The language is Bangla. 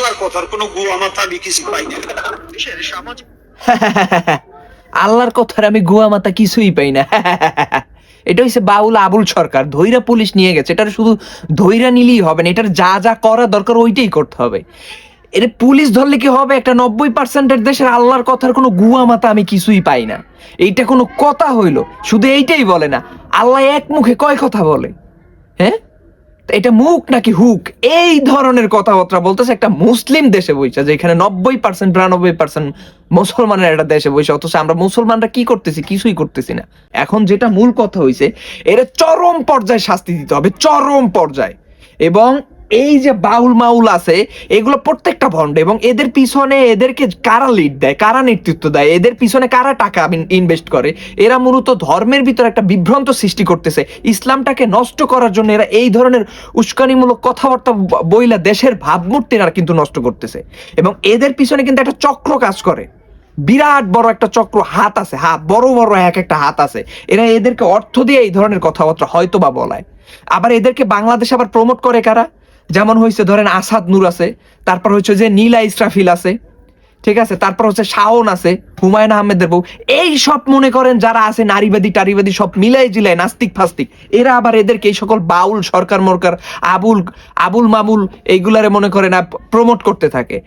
আল্লাহর কথার কোনো গুয়া মাথা আমি কিছু পাই না। আল্লাহর কথার আমি গুয়া মাথা কিছুই পাই না। এটা হচ্ছে বাউল আবুল সরকার ধইরা পুলিশ নিয়ে গেছে, এটার শুধু ধইরা নিলেই হবে না, এটার যা যা করা দরকার ওইটাই করতে হবে। এটা পুলিশ ধরলে কি হবে, একটা 90% দেশের আল্লাহর কথার কোনো গুয়া মাথা আমি কিছুই পাই না। এইটা কোনো কথা হইল? শুধু এইটাই বলে না, আল্লাহ এক মুখে কয় কথা বলে? হ্যাঁ, এটা মুখ নাকি হুক? এই ধরনের কথাবার্তা বলতেছে একটা মুসলিম দেশে বইসা, যেখানে 90% 92% মুসলমানের একটা দেশে বইসা, অথচ আমরা মুসলমানরা কি করতেছি? কিছুই করতেছি না। এখন যেটা মূল কথা হইছে, এর চরম পর্যায়ে শাস্তি দিতে হবে, চরম পর্যায়ে। এবং এই যে বাউল মাউল আছে, এগুলো প্রত্যেকটা ভণ্ড, এবং এদের পিছনে এদেরকে কারা লিড দেয়, কারা নেতৃত্ব দেয়, এদের পিছনে কারা টাকা ইনভেস্ট করে, এরা মূলত ধর্মের ভিতরে একটা বিভ্রান্ত সৃষ্টি করতেছে। ইসলামটাকে নষ্ট করার জন্য এরা এই ধরনের উস্কানিমূলক কথাবার্তা বইলা দেশের ভাবমূর্তি এরা কিন্তু নষ্ট করতেছে। এবং এদের পিছনে কিন্তু একটা চক্র কাজ করে, বিরাট বড় একটা চক্র, হাত আছে, হাত বড় বড় এক একটা হাত আছে। এরা এদেরকে অর্থ দিয়ে এই ধরনের কথাবার্তা হয়তো বা বলায়। আবার এদেরকে বাংলাদেশ আবার প্রমোট করে কারা? যেমন হয়েছে ধরেন আসাদ নূর আছে, তারপর হচ্ছে যে নীলা ইসরাফিল আছে, ঠিক আছে, তারপর হচ্ছে শাওন আছে, হুমায়ুন আহমেদের বউ, এই সব মনে করেন যারা আছে নারীবাদী টারিবাদী সব মিলাই জিলাই নাস্তিক ফাস্তিক, এরা আবার এদেরকে এই সকল বাউল সরকার মরকার আবুল আবুল মাবুল এইগুলারে মনে করেন প্রমোট করতে থাকে।